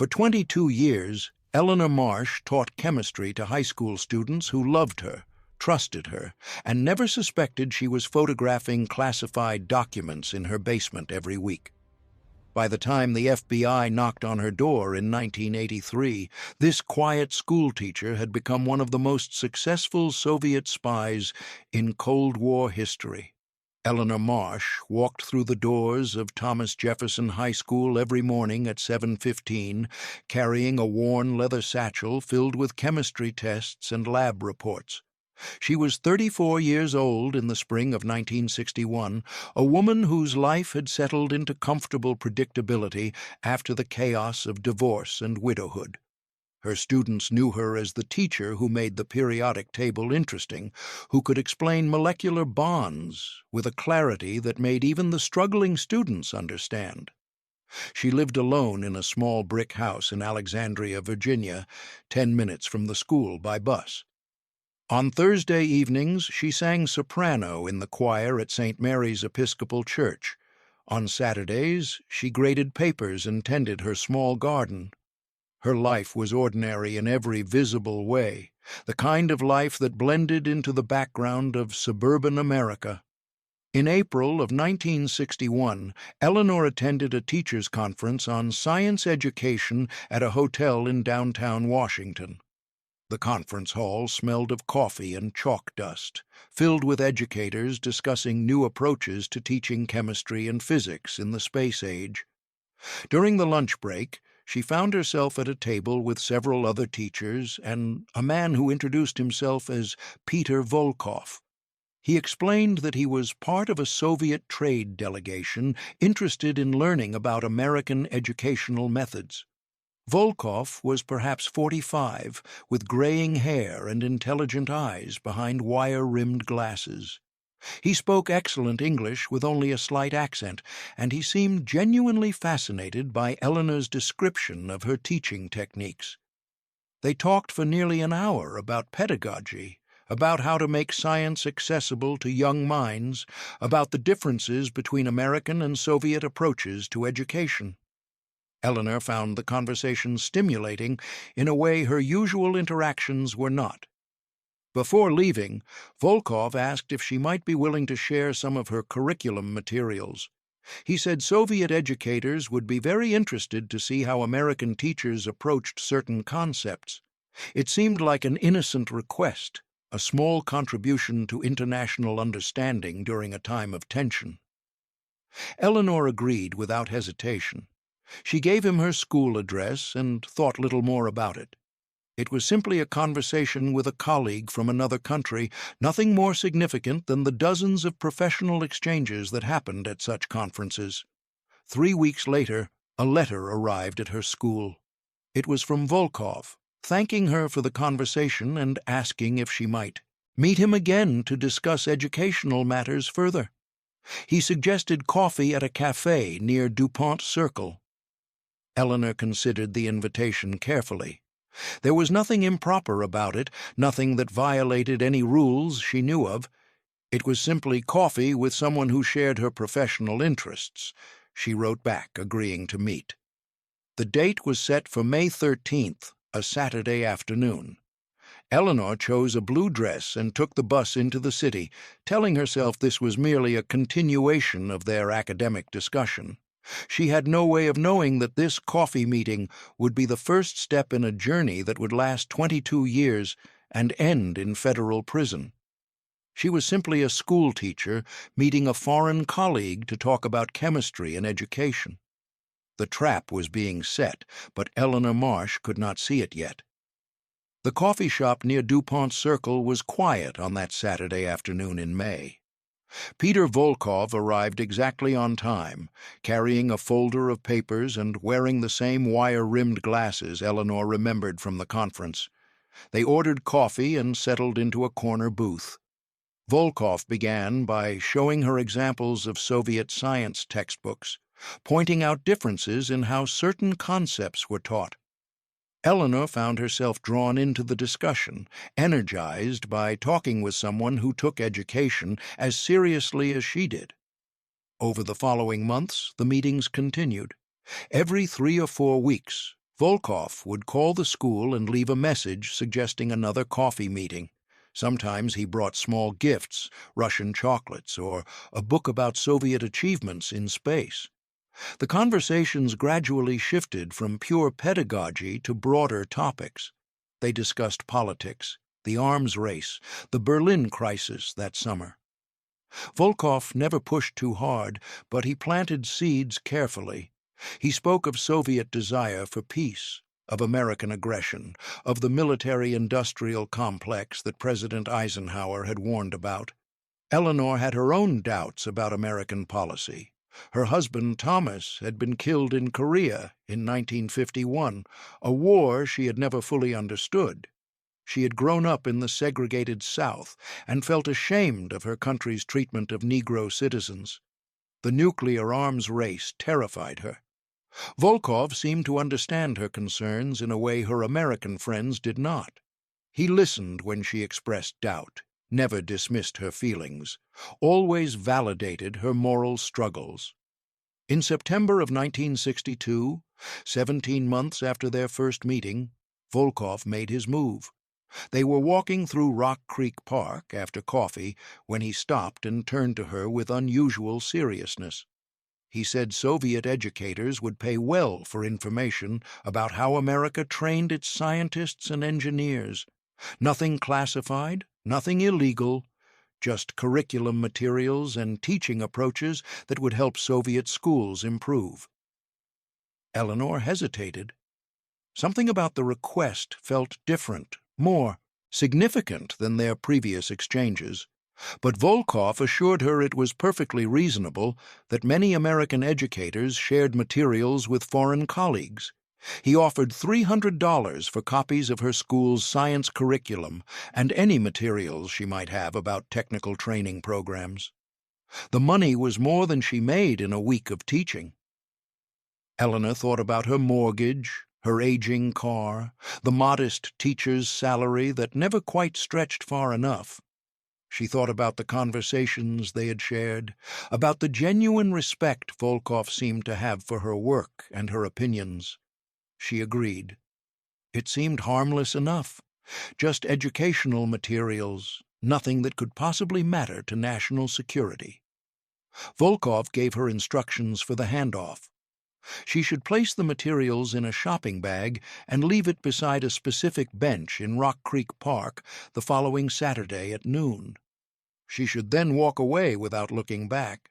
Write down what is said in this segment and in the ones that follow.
For 22 years, Eleanor Marsh taught chemistry to high school students who loved her, trusted her, and never suspected she was photographing classified documents in her basement every week. By the time the FBI knocked on her door in 1983, this quiet schoolteacher had become one of the most successful Soviet spies in Cold War history. Eleanor Marsh walked through the doors of Thomas Jefferson High School every morning at 7:15, carrying a worn leather satchel filled with chemistry tests and lab reports. She was 34 years old in the spring of 1961, a woman whose life had settled into comfortable predictability after the chaos of divorce and widowhood. Her students knew her as the teacher who made the periodic table interesting, who could explain molecular bonds with a clarity that made even the struggling students understand. She lived alone in a small brick house in Alexandria, Virginia, 10 minutes from the school by bus. On Thursday evenings, she sang soprano in the choir at St. Mary's Episcopal Church. On Saturdays, she graded papers and tended her small garden. Her life was ordinary in every visible way, the kind of life that blended into the background of suburban America. In April of 1961, Eleanor attended a teachers' conference on science education at a hotel in downtown Washington. The conference hall smelled of coffee and chalk dust, filled with educators discussing new approaches to teaching chemistry and physics in the space age. During the lunch break, she found herself at a table with several other teachers and a man who introduced himself as Peter Volkov. He explained that he was part of a Soviet trade delegation interested in learning about American educational methods. Volkov was perhaps 45, with graying hair and intelligent eyes behind wire-rimmed glasses. He spoke excellent English with only a slight accent, and he seemed genuinely fascinated by Eleanor's description of her teaching techniques. They talked for nearly an hour about pedagogy, about how to make science accessible to young minds, about the differences between American and Soviet approaches to education. Eleanor found the conversation stimulating in a way her usual interactions were not. Before leaving, Volkov asked if she might be willing to share some of her curriculum materials. He said Soviet educators would be very interested to see how American teachers approached certain concepts. It seemed like an innocent request, a small contribution to international understanding during a time of tension. Eleanor agreed without hesitation. She gave him her school address and thought little more about it. It was simply a conversation with a colleague from another country, nothing more significant than the dozens of professional exchanges that happened at such conferences. 3 weeks later, a letter arrived at her school. It was from Volkov, thanking her for the conversation and asking if she might meet him again to discuss educational matters further. He suggested coffee at a cafe near DuPont Circle. Eleanor considered the invitation carefully. There was nothing improper about it, nothing that violated any rules she knew of. It was simply coffee with someone who shared her professional interests. She wrote back, agreeing to meet. The date was set for May 13th, a Saturday afternoon. Eleanor chose a blue dress and took the bus into the city, telling herself this was merely a continuation of their academic discussion. She had no way of knowing that this coffee meeting would be the first step in a journey that would last 22 years and end in federal prison. She was simply a schoolteacher meeting a foreign colleague to talk about chemistry and education. The trap was being set, but Eleanor Marsh could not see it yet. The coffee shop near DuPont Circle was quiet on that Saturday afternoon in May. Peter Volkov arrived exactly on time, carrying a folder of papers and wearing the same wire-rimmed glasses Eleanor remembered from the conference. They ordered coffee and settled into a corner booth. Volkov began by showing her examples of Soviet science textbooks, pointing out differences in how certain concepts were taught. Eleanor found herself drawn into the discussion, energized by talking with someone who took education as seriously as she did. Over the following months, the meetings continued. Every 3 or 4 weeks, Volkov would call the school and leave a message suggesting another coffee meeting. Sometimes he brought small gifts, Russian chocolates, or a book about Soviet achievements in space. The conversations gradually shifted from pure pedagogy to broader topics. They discussed politics, the arms race, the Berlin crisis that summer. Volkov never pushed too hard, but he planted seeds carefully. He spoke of Soviet desire for peace, of American aggression, of the military-industrial complex that President Eisenhower had warned about. Eleanor had her own doubts about American policy. Her husband, Thomas, had been killed in Korea in 1951, a war she had never fully understood. She had grown up in the segregated South and felt ashamed of her country's treatment of Negro citizens. The nuclear arms race terrified her. Volkov seemed to understand her concerns in a way her American friends did not. He listened when she expressed doubt, never dismissed her feelings, always validated her moral struggles. In September of 1962, 17 months after their first meeting, Volkov made his move. They were walking through Rock Creek Park after coffee when he stopped and turned to her with unusual seriousness. He said Soviet educators would pay well for information about how America trained its scientists and engineers. Nothing classified, nothing illegal, just curriculum materials and teaching approaches that would help Soviet schools improve. Eleanor hesitated. Something about the request felt different, more significant than their previous exchanges. But Volkov assured her it was perfectly reasonable that many American educators shared materials with foreign colleagues. He offered $300 for copies of her school's science curriculum and any materials she might have about technical training programs. The money was more than she made in a week of teaching. Eleanor thought about her mortgage, her aging car, the modest teacher's salary that never quite stretched far enough. She thought about the conversations they had shared, about the genuine respect Volkov seemed to have for her work and her opinions. She agreed. It seemed harmless enough, just educational materials, nothing that could possibly matter to national security. Volkov gave her instructions for the handoff. She should place the materials in a shopping bag and leave it beside a specific bench in Rock Creek Park the following Saturday at noon. She should then walk away without looking back.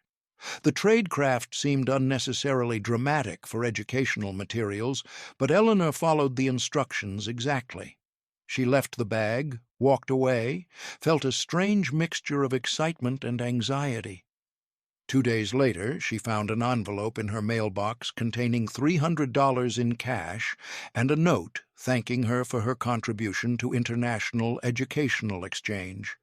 The tradecraft seemed unnecessarily dramatic for educational materials, but Eleanor followed the instructions exactly. She left the bag, walked away, felt a strange mixture of excitement and anxiety. 2 days later, she found an envelope in her mailbox containing $300 in cash and a note thanking her for her contribution to international educational exchange.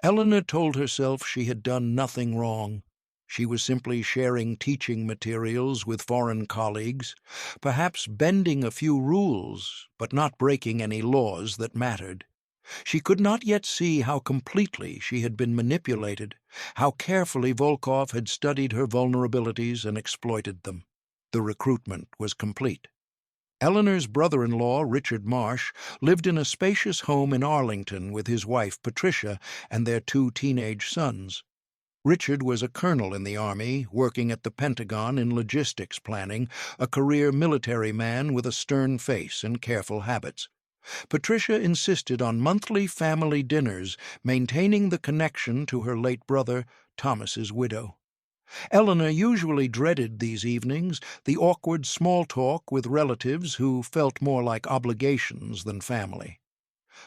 Eleanor told herself she had done nothing wrong. She was simply sharing teaching materials with foreign colleagues, perhaps bending a few rules, but not breaking any laws that mattered. She could not yet see how completely she had been manipulated, how carefully Volkov had studied her vulnerabilities and exploited them. The recruitment was complete. Eleanor's brother-in-law, Richard Marsh, lived in a spacious home in Arlington with his wife, Patricia, and their 2 teenage sons. Richard was a colonel in the Army, working at the Pentagon in logistics planning, a career military man with a stern face and careful habits. Patricia insisted on monthly family dinners, maintaining the connection to her late brother, Thomas's widow. Eleanor usually dreaded these evenings, the awkward small talk with relatives who felt more like obligations than family.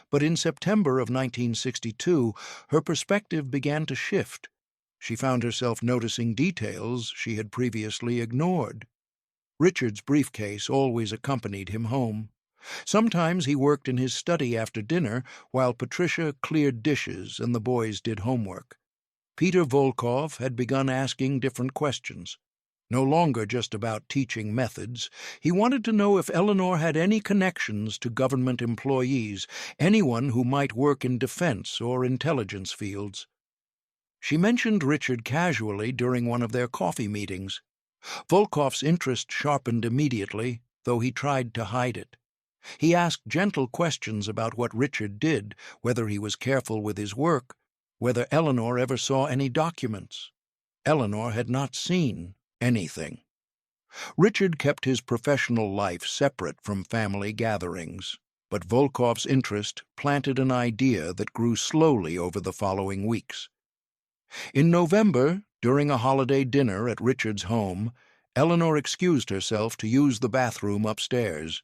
But in September of 1962, her perspective began to shift. She found herself noticing details she had previously ignored. Richard's briefcase always accompanied him home. Sometimes he worked in his study after dinner while Patricia cleared dishes and the boys did homework. Peter Volkov had begun asking different questions. No longer just about teaching methods, he wanted to know if Eleanor had any connections to government employees, anyone who might work in defense or intelligence fields. She mentioned Richard casually during one of their coffee meetings. Volkov's interest sharpened immediately, though he tried to hide it. He asked gentle questions about what Richard did, whether he was careful with his work, whether Eleanor ever saw any documents. Eleanor had not seen anything. Richard kept his professional life separate from family gatherings, but Volkov's interest planted an idea that grew slowly over the following weeks. In November, during a holiday dinner at Richard's home, Eleanor excused herself to use the bathroom upstairs.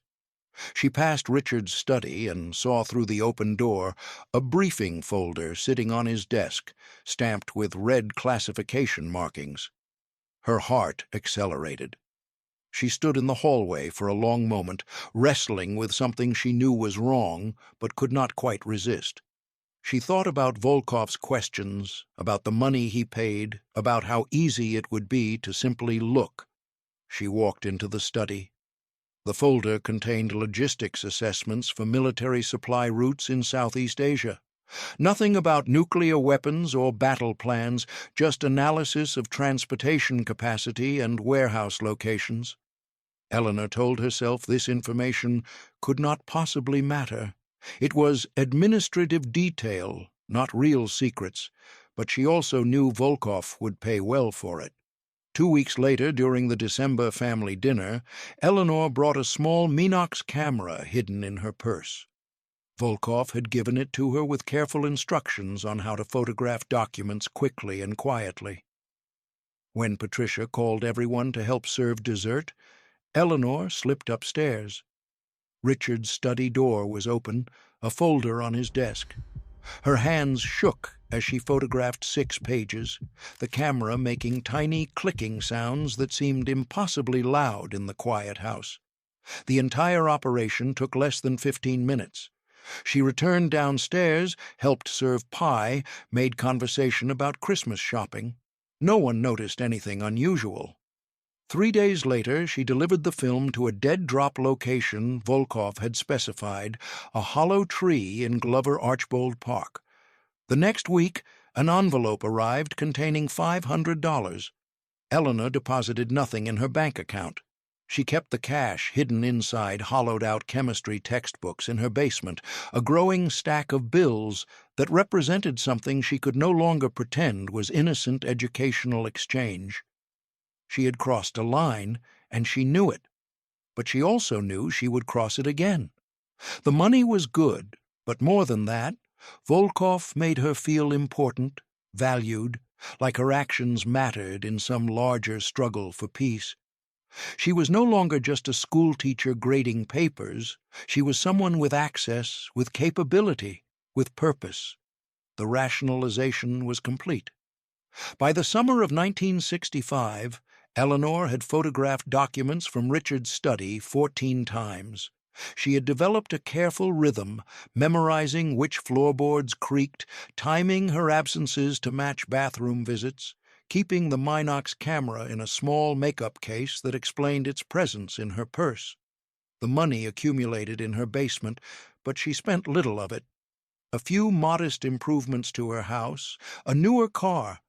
She passed Richard's study and saw through the open door a briefing folder sitting on his desk, stamped with red classification markings. Her heart accelerated. She stood in the hallway for a long moment, wrestling with something she knew was wrong, but could not quite resist. She thought about Volkov's questions, about the money he paid, about how easy it would be to simply look. She walked into the study. The folder contained logistics assessments for military supply routes in Southeast Asia. Nothing about nuclear weapons or battle plans, just analysis of transportation capacity and warehouse locations. Eleanor told herself this information could not possibly matter. It was administrative detail, not real secrets, but she also knew Volkov would pay well for it. 2 weeks later, during the December family dinner, Eleanor brought a small Minox camera hidden in her purse. Volkov had given it to her with careful instructions on how to photograph documents quickly and quietly. When Patricia called everyone to help serve dessert, Eleanor slipped upstairs. Richard's study door was open, a folder on his desk. Her hands shook as she photographed 6 pages, the camera making tiny clicking sounds that seemed impossibly loud in the quiet house. The entire operation took less than 15 minutes. She returned downstairs, helped serve pie, made conversation about Christmas shopping. No one noticed anything unusual. 3 days later, she delivered the film to a dead-drop location Volkov had specified, a hollow tree in Glover Archbold Park. The next week, an envelope arrived containing $500. Eleanor deposited nothing in her bank account. She kept the cash hidden inside hollowed-out chemistry textbooks in her basement, a growing stack of bills that represented something she could no longer pretend was innocent educational exchange. She had crossed a line, and she knew it, but she also knew she would cross it again. The money was good, but more than that, Volkov made her feel important, valued, like her actions mattered in some larger struggle for peace. She was no longer just a schoolteacher grading papers. She was someone with access, with capability, with purpose. The rationalization was complete. By the summer of 1965, Eleanor had photographed documents from Richard's study 14 times. She had developed a careful rhythm, memorizing which floorboards creaked, timing her absences to match bathroom visits, keeping the Minox camera in a small makeup case that explained its presence in her purse. The money accumulated in her basement, but she spent little of it. A few modest improvements to her house, a newer car,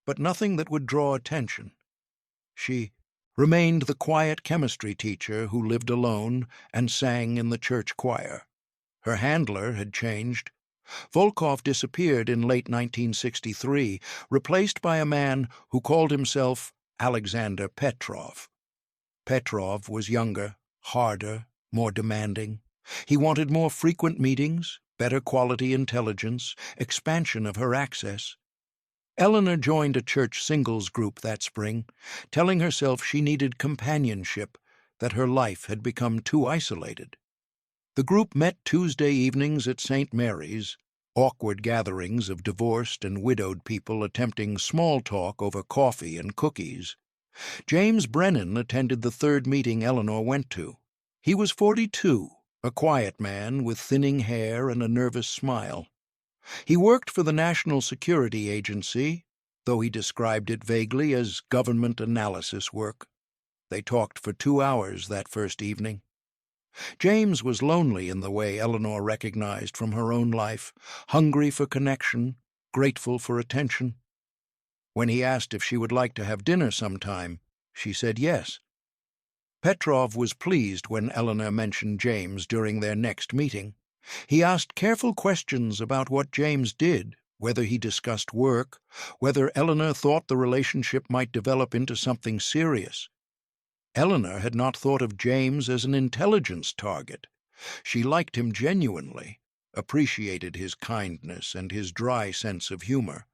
but nothing that would draw attention. She remained the quiet chemistry teacher who lived alone and sang in the church choir. Her handler had changed. Volkov disappeared in late 1963, replaced by a man who called himself Alexander Petrov. Petrov was younger, harder, more demanding. He wanted more frequent meetings, better quality intelligence, expansion of her access. Eleanor joined a church singles group that spring, telling herself she needed companionship, that her life had become too isolated. The group met Tuesday evenings at St. Mary's, awkward gatherings of divorced and widowed people attempting small talk over coffee and cookies. James Brennan attended the third meeting Eleanor went to. He was 42, a quiet man with thinning hair and a nervous smile. He worked for the National Security Agency, though he described it vaguely as government analysis work. They talked for 2 hours that first evening. James was lonely in the way Eleanor recognized from her own life, hungry for connection, grateful for attention. When he asked if she would like to have dinner sometime, she said yes. Petrov was pleased when Eleanor mentioned James during their next meeting. He asked careful questions about what James did, whether he discussed work, whether Eleanor thought the relationship might develop into something serious. Eleanor had not thought of James as an intelligence target. She liked him genuinely, appreciated his kindness and his dry sense of humor.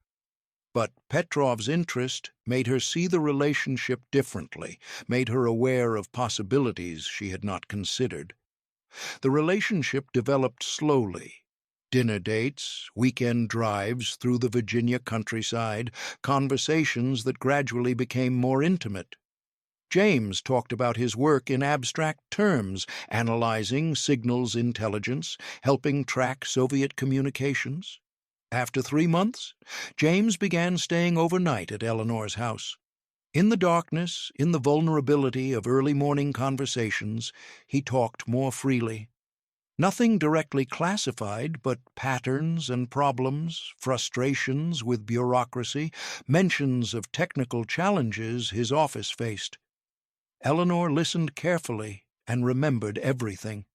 But Petrov's interest made her see the relationship differently, made her aware of possibilities she had not considered. The relationship developed slowly. Dinner dates, weekend drives through the Virginia countryside, conversations that gradually became more intimate. James talked about his work in abstract terms, analyzing signals intelligence, helping track Soviet communications. After 3 months, James began staying overnight at Eleanor's house. In the darkness, in the vulnerability of early morning conversations, he talked more freely. Nothing directly classified, but patterns and problems, frustrations with bureaucracy, mentions of technical challenges his office faced. Eleanor listened carefully and remembered everything.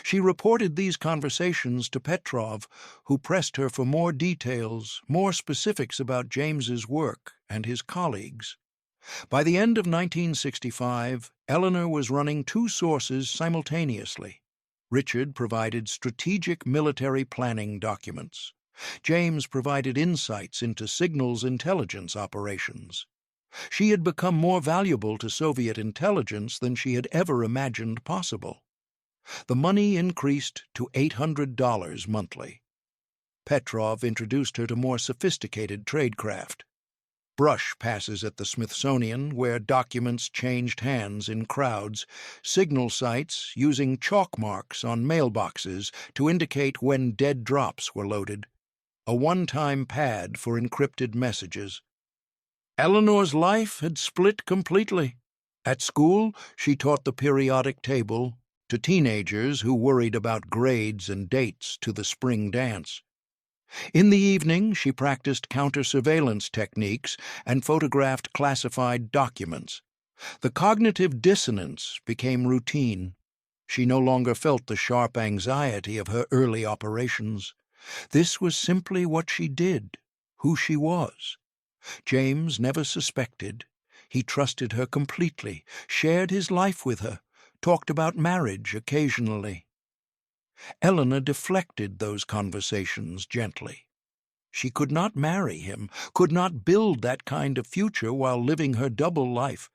She reported these conversations to Petrov, who pressed her for more details, more specifics about James's work and his colleagues. By the end of 1965, Eleanor was running 2 sources simultaneously. Richard provided strategic military planning documents. James provided insights into signals intelligence operations. She had become more valuable to Soviet intelligence than she had ever imagined possible. The money increased to $800 monthly. Petrov introduced her to more sophisticated tradecraft. Brush passes at the Smithsonian, where documents changed hands in crowds, signal sites using chalk marks on mailboxes to indicate when dead drops were loaded, a one-time pad for encrypted messages. Eleanor's life had split completely. At school, she taught the periodic table to teenagers who worried about grades and dates to the spring dance. In the evening, she practiced counter-surveillance techniques and photographed classified documents. The cognitive dissonance became routine. She no longer felt the sharp anxiety of her early operations. This was simply what she did, who she was. James never suspected. He trusted her completely, shared his life with her, talked about marriage occasionally. Eleanor deflected those conversations gently. She could not marry him, could not build that kind of future while living her double life,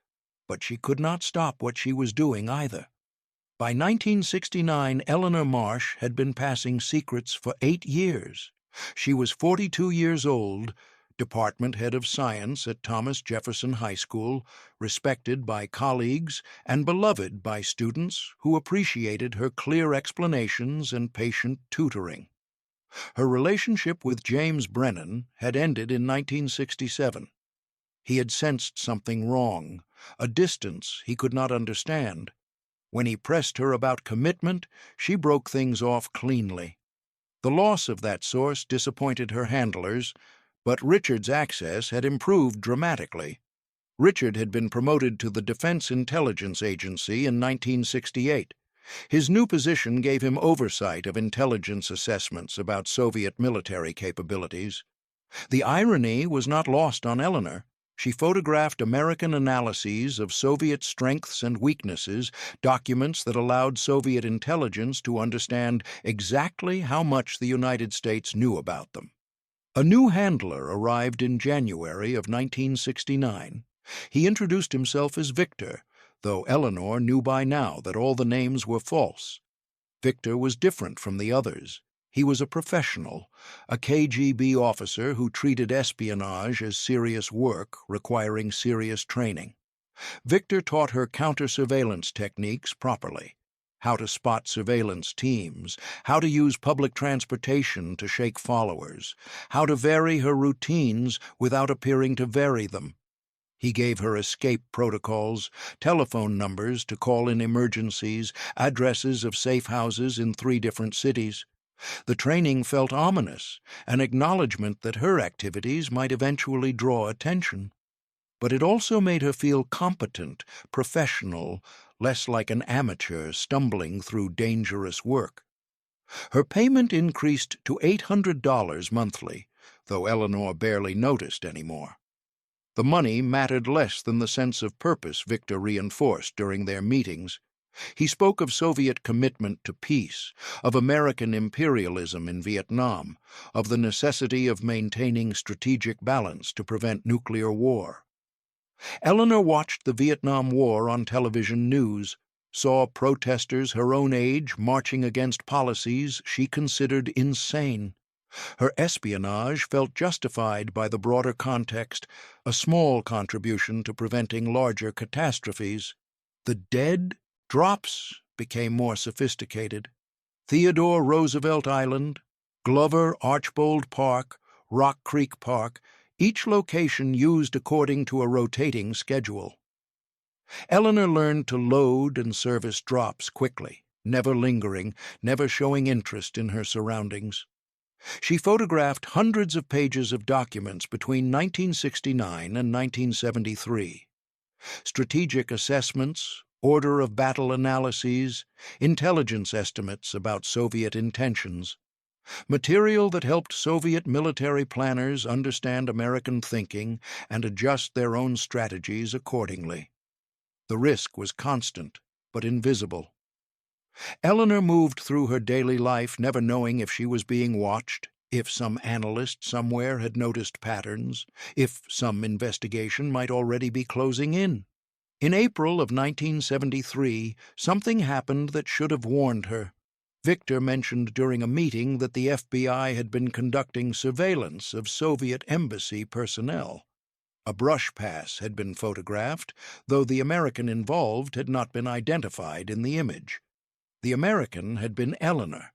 but she could not stop what she was doing either. By 1969, Eleanor Marsh had been passing secrets for 8 years. She was 42 years old, department head of science at Thomas Jefferson High School, respected by colleagues and beloved by students who appreciated her clear explanations and patient tutoring. Her relationship with James Brennan had ended in 1967. He had sensed something wrong, a distance he could not understand. When he pressed her about commitment, she broke things off cleanly. The loss of that source disappointed her handlers, but Richard's access had improved dramatically. Richard had been promoted to the Defense Intelligence Agency in 1968. His new position gave him oversight of intelligence assessments about Soviet military capabilities. The irony was not lost on Eleanor. She photographed American analyses of Soviet strengths and weaknesses, documents that allowed Soviet intelligence to understand exactly how much the United States knew about them. A new handler arrived in January of 1969. He introduced himself as Victor, though Eleanor knew by now that all the names were false. Victor was different from the others. He was a professional, a KGB officer who treated espionage as serious work requiring serious training. Victor taught her counter-surveillance techniques properly, how to spot surveillance teams, how to use public transportation to shake followers, how to vary her routines without appearing to vary them. He gave her escape protocols, telephone numbers to call in emergencies, addresses of safe houses in 3 different cities. The training felt ominous, an acknowledgment that her activities might eventually draw attention. But it also made her feel competent, professional, less like an amateur stumbling through dangerous work. Her payment increased to $800 monthly, though Eleanor barely noticed anymore. The money mattered less than the sense of purpose Victor reinforced during their meetings. He spoke of Soviet commitment to peace, of American imperialism in Vietnam, of the necessity of maintaining strategic balance to prevent nuclear war. Eleanor watched the Vietnam War on television news, saw protesters her own age marching against policies she considered insane. Her espionage felt justified by the broader context, a small contribution to preventing larger catastrophes. The dead drops became more sophisticated. Theodore Roosevelt Island, Glover Archbold Park, Rock Creek Park, each location used according to a rotating schedule. Eleanor learned to load and service drops quickly, never lingering, never showing interest in her surroundings. She photographed hundreds of pages of documents between 1969 and 1973. Strategic assessments, order of battle analyses, intelligence estimates about Soviet intentions. Material that helped Soviet military planners understand American thinking and adjust their own strategies accordingly. The risk was constant, but invisible. Eleanor moved through her daily life never knowing if she was being watched, if some analyst somewhere had noticed patterns, if some investigation might already be closing in. In April of 1973, something happened that should have warned her. Victor mentioned during a meeting that the FBI had been conducting surveillance of Soviet embassy personnel. A brush pass had been photographed, though the American involved had not been identified in the image. The American had been Eleanor.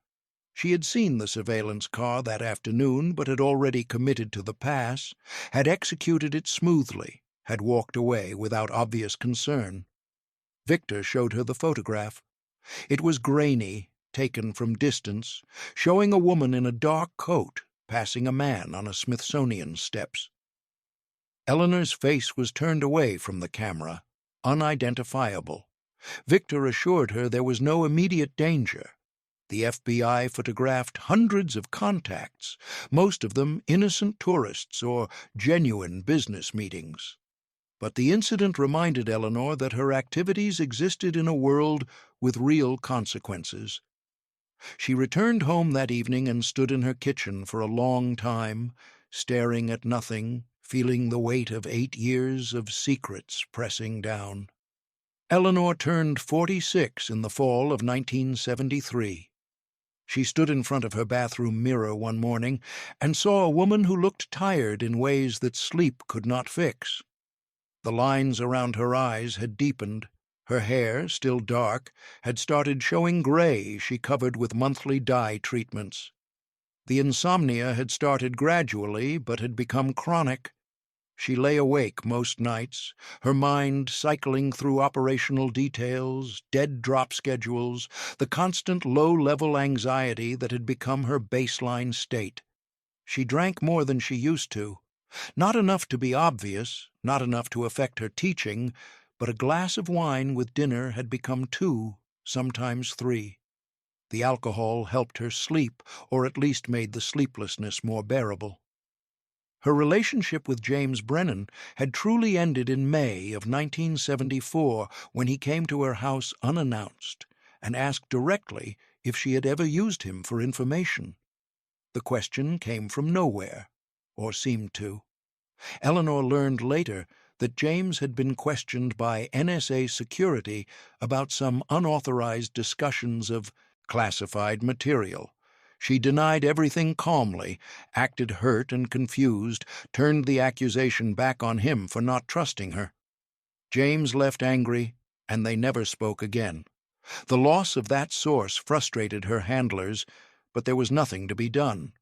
She had seen the surveillance car that afternoon, but had already committed to the pass, had executed it smoothly, had walked away without obvious concern. Victor showed her the photograph. It was grainy, taken from distance, showing a woman in a dark coat passing a man on a Smithsonian steps. Eleanor's face was turned away from the camera, unidentifiable. Victor assured her there was no immediate danger. The FBI photographed hundreds of contacts, most of them innocent tourists or genuine business meetings. But the incident reminded Eleanor that her activities existed in a world with real consequences. She returned home that evening and stood in her kitchen for a long time, staring at nothing, feeling the weight of 8 years of secrets pressing down. Eleanor turned 46 in the fall of 1973. She stood in front of her bathroom mirror one morning and saw a woman who looked tired in ways that sleep could not fix. The lines around her eyes had deepened. Her hair, still dark, had started showing gray she covered with monthly dye treatments. The insomnia had started gradually but had become chronic. She lay awake most nights, her mind cycling through operational details, dead drop schedules, the constant low-level anxiety that had become her baseline state. She drank more than she used to. Not enough to be obvious, not enough to affect her teaching, but a glass of wine with dinner had become 2, sometimes 3. The alcohol helped her sleep, or at least made the sleeplessness more bearable. Her relationship with James Brennan had truly ended in May of 1974 when he came to her house unannounced and asked directly if she had ever used him for information. The question came from nowhere, or seemed to. Eleanor learned later that James had been questioned by NSA security about some unauthorized discussions of classified material. She denied everything calmly, acted hurt and confused, turned the accusation back on him for not trusting her. James left angry, and they never spoke again. The loss of that source frustrated her handlers, but there was nothing to be done.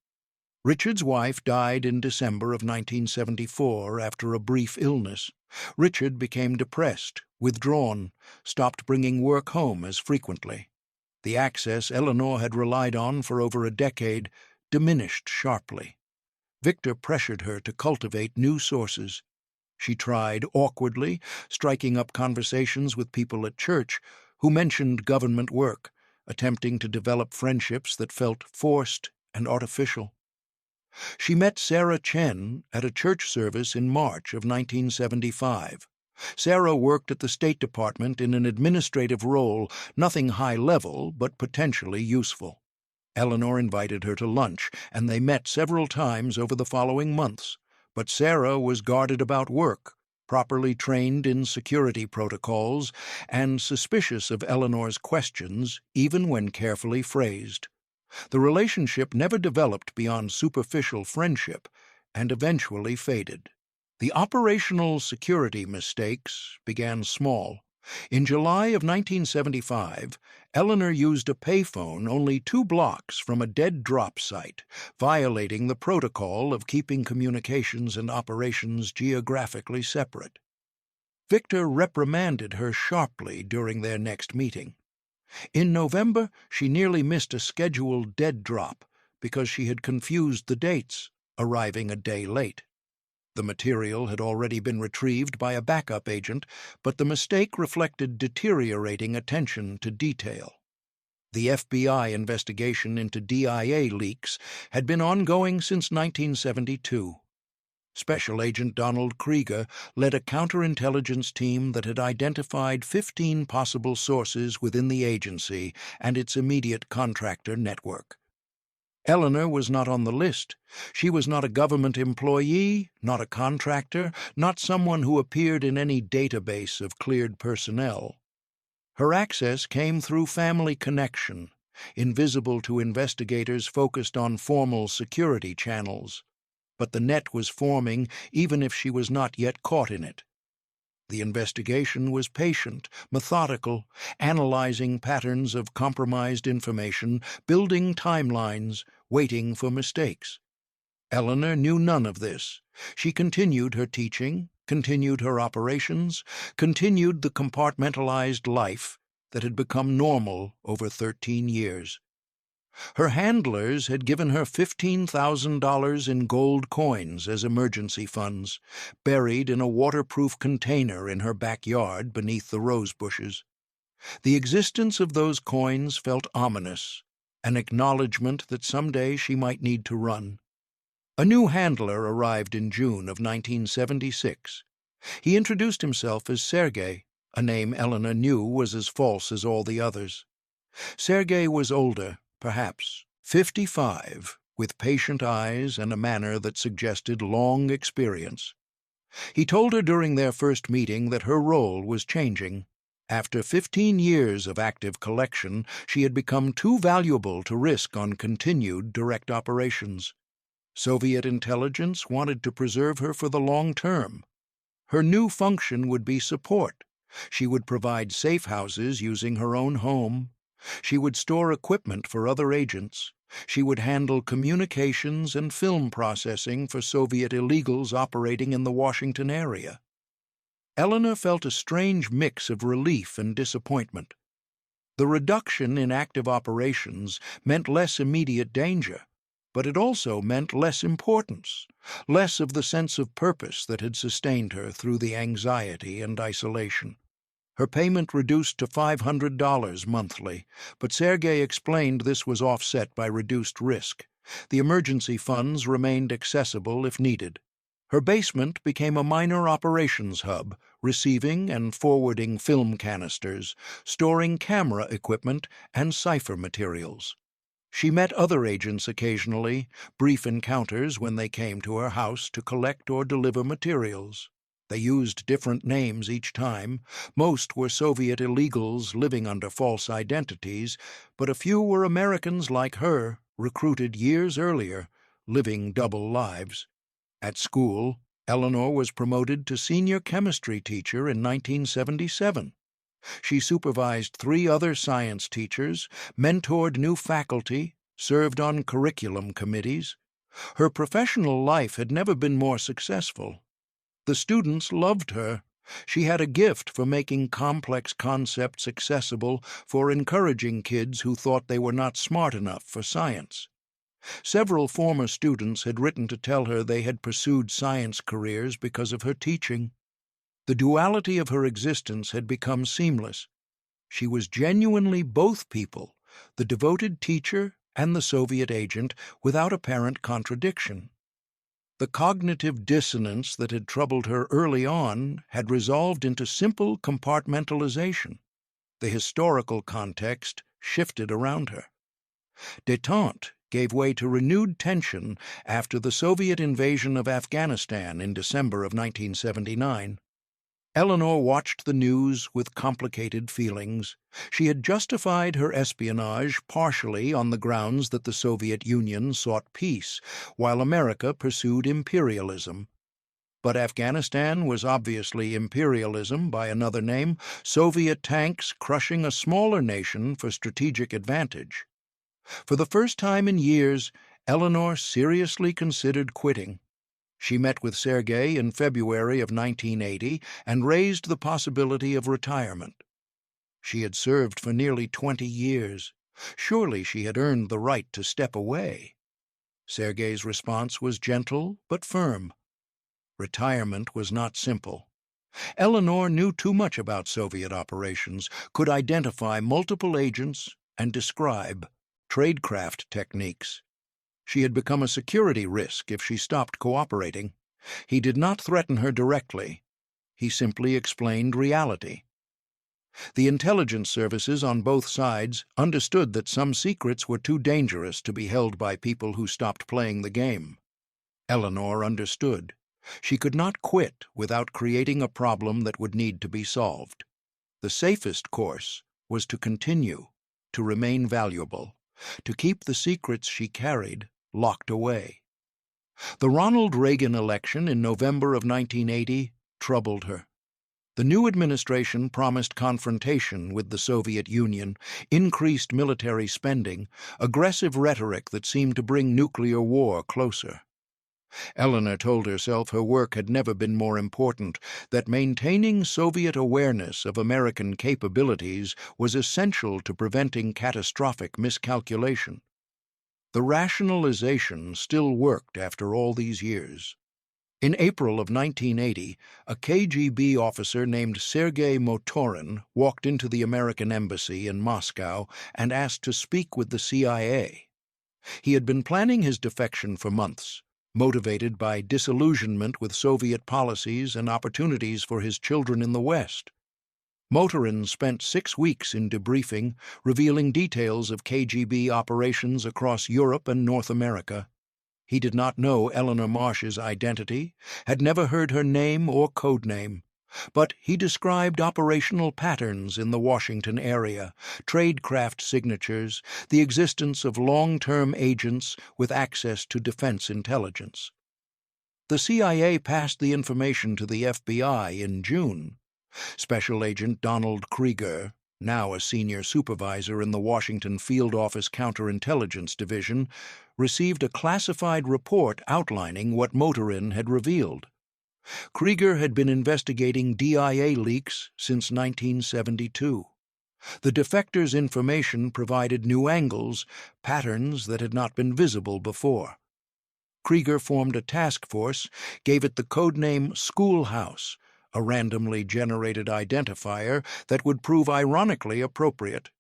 Richard's wife died in December of 1974 after a brief illness. Richard became depressed, withdrawn, stopped bringing work home as frequently. The access Eleanor had relied on for over a decade diminished sharply. Victor pressured her to cultivate new sources. She tried, awkwardly, striking up conversations with people at church who mentioned government work, attempting to develop friendships that felt forced and artificial. She met Sarah Chen at a church service in March of 1975. Sarah worked at the State Department in an administrative role, nothing high-level but potentially useful. Eleanor invited her to lunch, and they met several times over the following months. But Sarah was guarded about work, properly trained in security protocols, and suspicious of Eleanor's questions, even when carefully phrased. The relationship never developed beyond superficial friendship and eventually faded. The operational security mistakes began small. In July of 1975, Eleanor used a payphone only 2 blocks from a dead drop site, violating the protocol of keeping communications and operations geographically separate. Victor reprimanded her sharply during their next meeting. In November, she nearly missed a scheduled dead drop because she had confused the dates, arriving a day late. The material had already been retrieved by a backup agent, but the mistake reflected deteriorating attention to detail. The FBI investigation into DIA leaks had been ongoing since 1972. Special Agent Donald Krieger led a counterintelligence team that had identified 15 possible sources within the agency and its immediate contractor network. Eleanor was not on the list. She was not a government employee, not a contractor, not someone who appeared in any database of cleared personnel. Her access came through family connection, invisible to investigators focused on formal security channels. But the net was forming even if she was not yet caught in it. The investigation was patient, methodical, analyzing patterns of compromised information, building timelines, waiting for mistakes. Eleanor knew none of this. She continued her teaching, continued her operations, continued the compartmentalized life that had become normal over 13 years. Her handlers had given her $15,000 in gold coins as emergency funds, buried in a waterproof container in her backyard beneath the rose bushes. The existence of those coins felt ominous, an acknowledgment that someday she might need to run. A new handler arrived in June of 1976. He introduced himself as Sergei, a name Eleanor knew was as false as all the others. Sergei was older, perhaps 55, with patient eyes and a manner that suggested long experience. He told her during their first meeting that her role was changing. After 15 years of active collection, she had become too valuable to risk on continued direct operations. Soviet intelligence wanted to preserve her for the long term. Her new function would be support. She would provide safe houses using her own home. She would store equipment for other agents. She would handle communications and film processing for Soviet illegals operating in the Washington area. Eleanor felt a strange mix of relief and disappointment. The reduction in active operations meant less immediate danger, but it also meant less importance, less of the sense of purpose that had sustained her through the anxiety and isolation. Her payment reduced to $500 monthly, but Sergei explained this was offset by reduced risk. The emergency funds remained accessible if needed. Her basement became a minor operations hub, receiving and forwarding film canisters, storing camera equipment and cipher materials. She met other agents occasionally, brief encounters when they came to her house to collect or deliver materials. They used different names each time. Most were Soviet illegals living under false identities, but a few were Americans like her, recruited years earlier, living double lives. At school, Eleanor was promoted to senior chemistry teacher in 1977. She supervised 3 other science teachers, mentored new faculty, served on curriculum committees. Her professional life had never been more successful. The students loved her. She had a gift for making complex concepts accessible, for encouraging kids who thought they were not smart enough for science. Several former students had written to tell her they had pursued science careers because of her teaching. The duality of her existence had become seamless. She was genuinely both people, the devoted teacher and the Soviet agent, without apparent contradiction. The cognitive dissonance that had troubled her early on had resolved into simple compartmentalization. The historical context shifted around her. Détente gave way to renewed tension after the Soviet invasion of Afghanistan in December of 1979. Eleanor watched the news with complicated feelings. She had justified her espionage partially on the grounds that the Soviet Union sought peace, while America pursued imperialism. But Afghanistan was obviously imperialism by another name, Soviet tanks crushing a smaller nation for strategic advantage. For the first time in years, Eleanor seriously considered quitting. She met with Sergei in February of 1980 and raised the possibility of retirement. She had served for nearly 20 years. Surely she had earned the right to step away. Sergei's response was gentle but firm. Retirement was not simple. Eleanor knew too much about Soviet operations, could identify multiple agents, and describe tradecraft techniques. She had become a security risk if she stopped cooperating. He did not threaten her directly. He simply explained reality. The intelligence services on both sides understood that some secrets were too dangerous to be held by people who stopped playing the game. Eleanor understood. She could not quit without creating a problem that would need to be solved. The safest course was to continue, to remain valuable, to keep the secrets she carried locked away. The Ronald Reagan election in November of 1980 troubled her. The new administration promised confrontation with the Soviet Union, increased military spending, aggressive rhetoric that seemed to bring nuclear war closer. Eleanor told herself her work had never been more important, that maintaining Soviet awareness of American capabilities was essential to preventing catastrophic miscalculation. The rationalization still worked after all these years. In April of 1980, a KGB officer named Sergei Motorin walked into the American embassy in Moscow and asked to speak with the CIA. He had been planning his defection for months, motivated by disillusionment with Soviet policies and opportunities for his children in the West. Motorin spent 6 weeks in debriefing, revealing details of KGB operations across Europe and North America. He did not know Eleanor Marsh's identity, had never heard her name or codename, but he described operational patterns in the Washington area, tradecraft signatures, the existence of long-term agents with access to defense intelligence. The CIA passed the information to the FBI in June. Special Agent Donald Krieger, now a senior supervisor in the Washington Field Office Counterintelligence Division, received a classified report outlining what Motorin had revealed. Krieger had been investigating DIA leaks since 1972. The defectors' information provided new angles, patterns that had not been visible before. Krieger formed a task force, gave it the codename Schoolhouse, a randomly generated identifier that would prove ironically appropriate.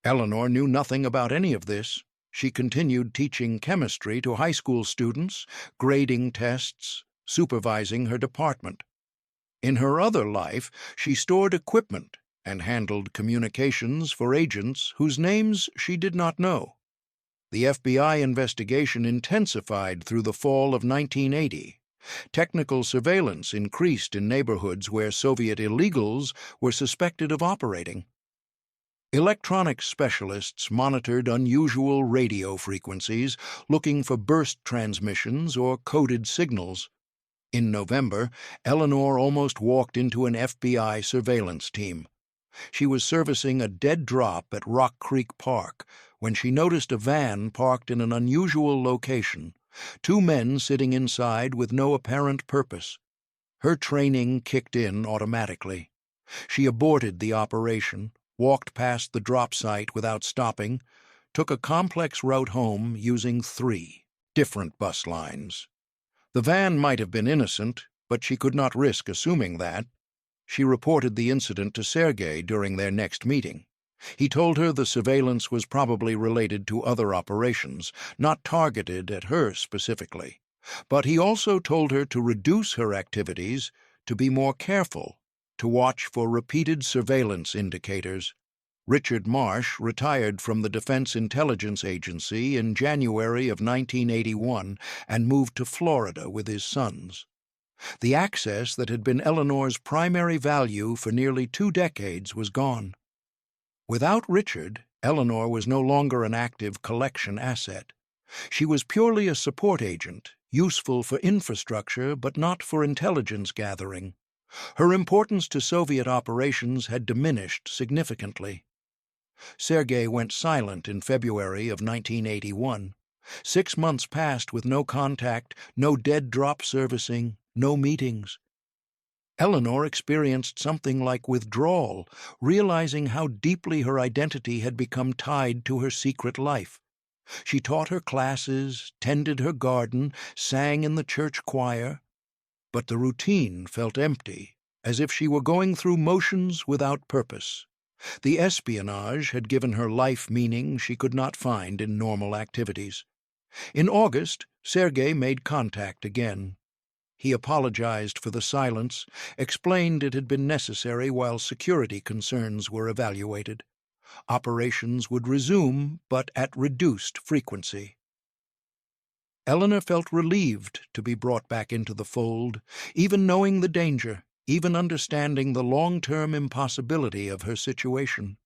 Eleanor knew nothing about any of this. She continued teaching chemistry to high school students, grading tests, supervising her department. In her other life, she stored equipment and handled communications for agents whose names she did not know. The FBI investigation intensified through the fall of 1980. Technical surveillance increased in neighborhoods where Soviet illegals were suspected of operating. Electronics specialists monitored unusual radio frequencies, looking for burst transmissions or coded signals. In November, Eleanor almost walked into an FBI surveillance team. She was servicing a dead drop at Rock Creek Park when she noticed a van parked in an unusual location, 2 men sitting inside with no apparent purpose. Her training kicked in automatically. She aborted the operation, walked past the drop site without stopping, took a complex route home using 3 different bus lines. The van might have been innocent, but she could not risk assuming that. She reported the incident to Sergei during their next meeting. He told her the surveillance was probably related to other operations, not targeted at her specifically. But he also told her to reduce her activities, to be more careful, to watch for repeated surveillance indicators. Richard Marsh retired from the Defense Intelligence Agency in January of 1981 and moved to Florida with his sons. The access that had been Eleanor's primary value for nearly 2 decades was gone. Without Richard, Eleanor was no longer an active collection asset. She was purely a support agent, useful for infrastructure but not for intelligence gathering. Her importance to Soviet operations had diminished significantly. Sergei went silent in February of 1981. 6 months passed with no contact, no dead drop servicing, no meetings. Eleanor experienced something like withdrawal, realizing how deeply her identity had become tied to her secret life. She taught her classes, tended her garden, sang in the church choir, but the routine felt empty, as if she were going through motions without purpose. The espionage had given her life meaning she could not find in normal activities. In August, Sergei made contact again. He apologized for the silence, explained it had been necessary while security concerns were evaluated. Operations would resume, but at reduced frequency. Eleanor felt relieved to be brought back into the fold, even knowing the danger, even understanding the long-term impossibility of her situation.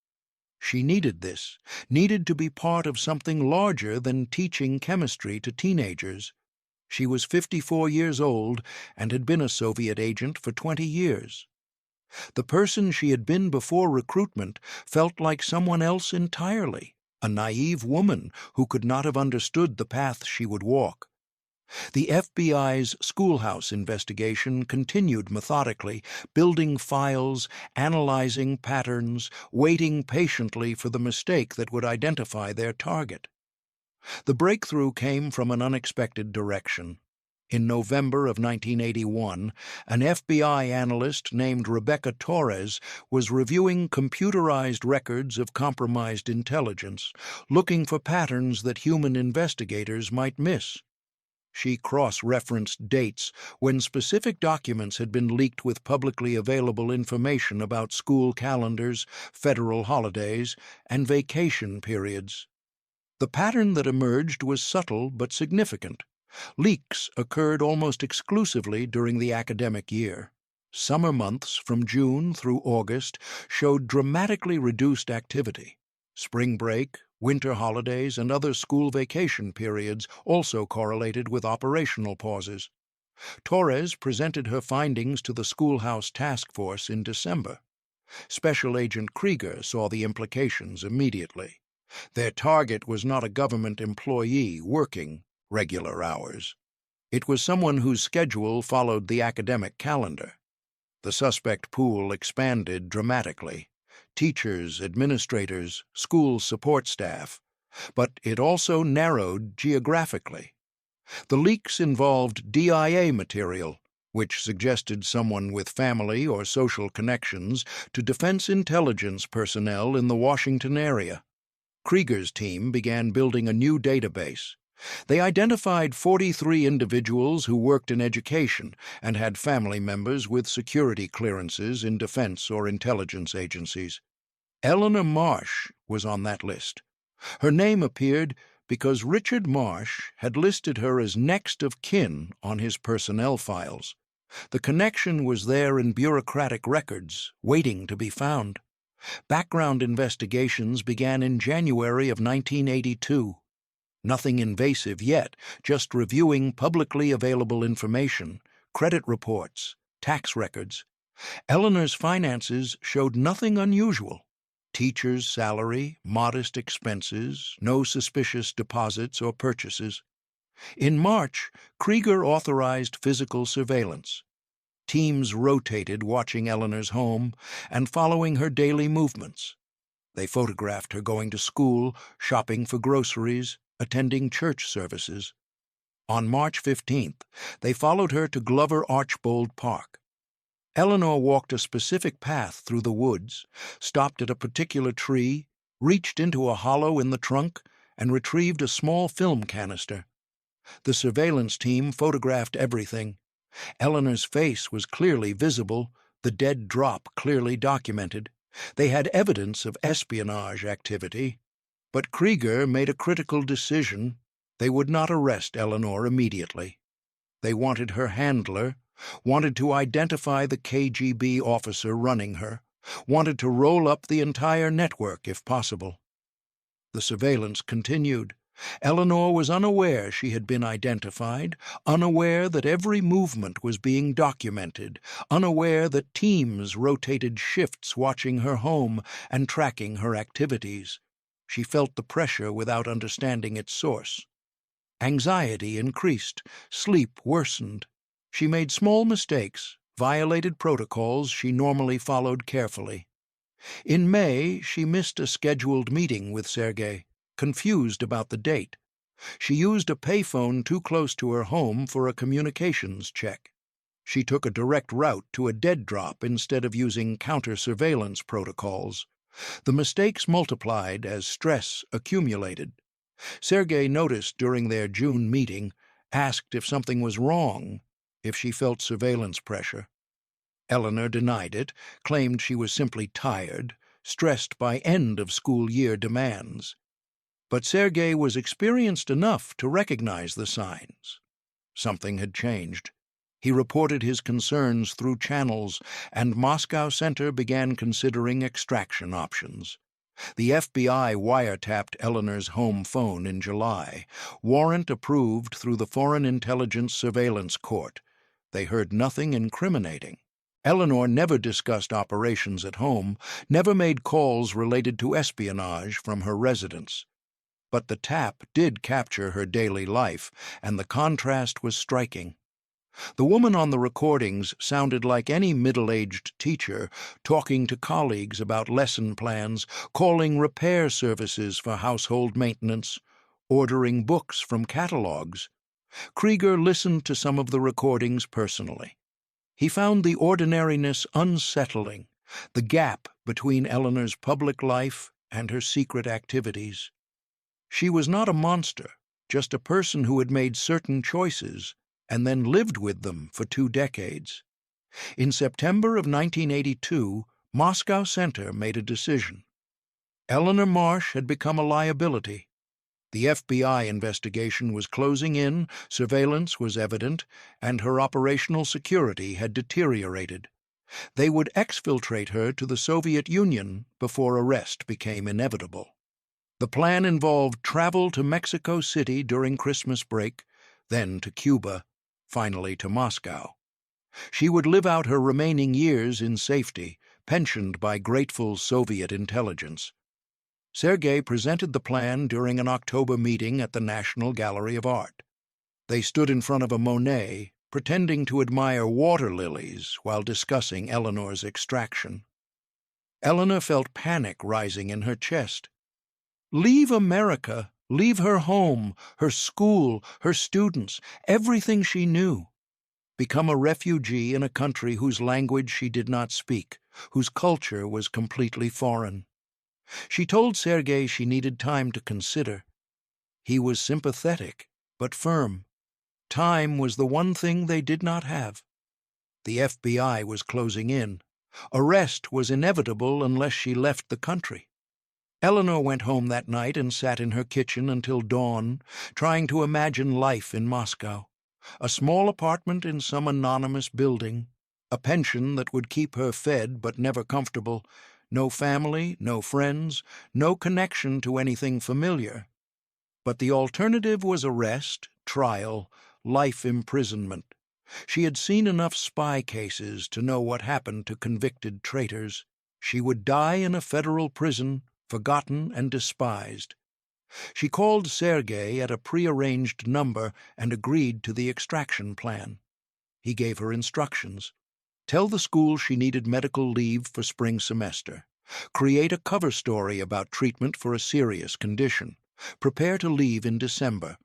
She needed this, needed to be part of something larger than teaching chemistry to teenagers. She was 54 years old and had been a Soviet agent for 20 years. The person she had been before recruitment felt like someone else entirely, a naive woman who could not have understood the path she would walk. The FBI's schoolhouse investigation continued methodically, building files, analyzing patterns, waiting patiently for the mistake that would identify their target. The breakthrough came from an unexpected direction. In November of 1981, an FBI analyst named Rebecca Torres was reviewing computerized records of compromised intelligence, looking for patterns that human investigators might miss. She cross-referenced dates when specific documents had been leaked with publicly available information about school calendars, federal holidays, and vacation periods. The pattern that emerged was subtle but significant. Leaks occurred almost exclusively during the academic year. Summer months from June through August showed dramatically reduced activity. Spring break, winter holidays, and other school vacation periods also correlated with operational pauses. Torres presented her findings to the Schoolhouse Task Force in December. Special Agent Krieger saw the implications immediately. Their target was not a government employee working regular hours. It was someone whose schedule followed the academic calendar. The suspect pool expanded dramatically. Teachers, administrators, school support staff. But it also narrowed geographically. The leaks involved DIA material, which suggested someone with family or social connections to Defense Intelligence personnel in the Washington area. Krieger's team began building a new database. They identified 43 individuals who worked in education and had family members with security clearances in defense or intelligence agencies. Eleanor Marsh was on that list. Her name appeared because Richard Marsh had listed her as next of kin on his personnel files. The connection was there in bureaucratic records, waiting to be found. Background investigations began in January of 1982. Nothing invasive yet, just reviewing publicly available information, credit reports, tax records. Eleanor's finances showed nothing unusual. Teacher's salary, modest expenses, no suspicious deposits or purchases. In March, Krieger authorized physical surveillance. Teams rotated watching Eleanor's home and following her daily movements. They photographed her going to school, shopping for groceries, attending church services. On March 15th, they followed her to Glover Archbold Park. Eleanor walked a specific path through the woods, stopped at a particular tree, reached into a hollow in the trunk, and retrieved a small film canister. The surveillance team photographed everything. Eleanor's face was clearly visible, the dead drop clearly documented. They had evidence of espionage activity. But Krieger made a critical decision. They would not arrest Eleanor immediately. They wanted her handler, wanted to identify the KGB officer running her, wanted to roll up the entire network if possible. The surveillance continued. Eleanor was unaware she had been identified, unaware that every movement was being documented, unaware that teams rotated shifts watching her home and tracking her activities. She felt the pressure without understanding its source. Anxiety increased, sleep worsened. She made small mistakes, violated protocols she normally followed carefully. In May, she missed a scheduled meeting with Sergei, confused about the date. She used a payphone too close to her home for a communications check. She took a direct route to a dead drop instead of using counter-surveillance protocols. The mistakes multiplied as stress accumulated. Sergei noticed during their June meeting, asked if something was wrong, if she felt surveillance pressure. Eleanor denied it, claimed she was simply tired, stressed by end-of-school-year demands. But Sergei was experienced enough to recognize the signs. Something had changed. He reported his concerns through channels, and Moscow Center began considering extraction options. The FBI wiretapped Eleanor's home phone in July, warrant approved through the Foreign Intelligence Surveillance Court. They heard nothing incriminating. Eleanor never discussed operations at home, never made calls related to espionage from her residence. But the tap did capture her daily life, and the contrast was striking. The woman on the recordings sounded like any middle-aged teacher, talking to colleagues about lesson plans, calling repair services for household maintenance, ordering books from catalogs. Krieger listened to some of the recordings personally. He found the ordinariness unsettling, the gap between Eleanor's public life and her secret activities. She was not a monster, just a person who had made certain choices and then lived with them for 2 decades. In September of 1982, Moscow Center made a decision. Eleanor Marsh had become a liability. The FBI investigation was closing in, surveillance was evident, and her operational security had deteriorated. They would exfiltrate her to the Soviet Union before arrest became inevitable. The plan involved travel to Mexico City during Christmas break, then to Cuba, finally to Moscow. She would live out her remaining years in safety, pensioned by grateful Soviet intelligence. Sergei presented the plan during an October meeting at the National Gallery of Art. They stood in front of a Monet, pretending to admire water lilies while discussing Eleanor's extraction. Eleanor felt panic rising in her chest. Leave America, leave her home, her school, her students, everything she knew. Become a refugee in a country whose language she did not speak, whose culture was completely foreign. She told Sergei she needed time to consider. He was sympathetic, but firm. Time was the one thing they did not have. The FBI was closing in. Arrest was inevitable unless she left the country. Eleanor went home that night and sat in her kitchen until dawn, trying to imagine life in Moscow. A small apartment in some anonymous building, a pension that would keep her fed but never comfortable, no family, no friends, no connection to anything familiar. But the alternative was arrest, trial, life imprisonment. She had seen enough spy cases to know what happened to convicted traitors. She would die in a federal prison, forgotten and despised. She called Sergei at a prearranged number and agreed to the extraction plan. He gave her instructions. Tell the school she needed medical leave for spring semester. Create a cover story about treatment for a serious condition. Prepare to leave in December.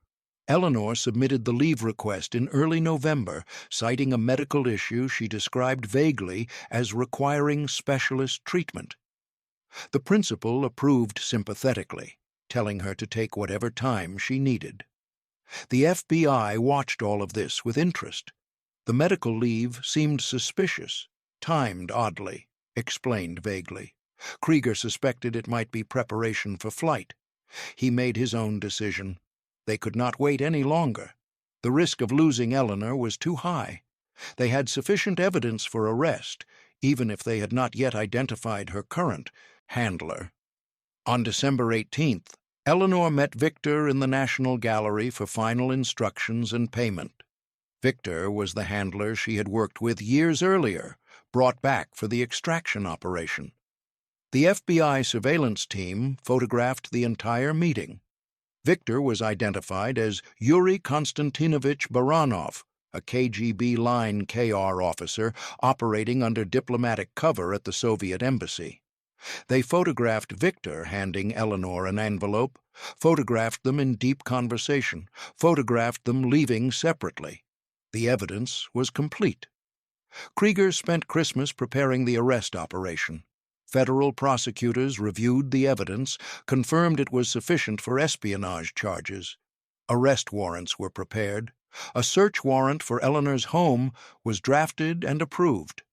Eleanor submitted the leave request in early November, citing a medical issue she described vaguely as requiring specialist treatment. The principal approved sympathetically, telling her to take whatever time she needed. The FBI watched all of this with interest. The medical leave seemed suspicious, timed oddly, explained vaguely. Krieger suspected it might be preparation for flight. He made his own decision. They could not wait any longer. The risk of losing Eleanor was too high. They had sufficient evidence for arrest, even if they had not yet identified her current handler. On December 18th, Eleanor met Victor in the National Gallery for final instructions and payment. Victor was the handler she had worked with years earlier, brought back for the extraction operation. The FBI surveillance team photographed the entire meeting. Victor was identified as Yuri Konstantinovich Baranov, a KGB Line KR officer operating under diplomatic cover at the Soviet embassy. They photographed Victor handing Eleanor an envelope, photographed them in deep conversation, photographed them leaving separately. The evidence was complete. Krieger spent Christmas preparing the arrest operation. Federal prosecutors reviewed the evidence, confirmed it was sufficient for espionage charges. Arrest warrants were prepared. A search warrant for Eleanor's home was drafted and approved.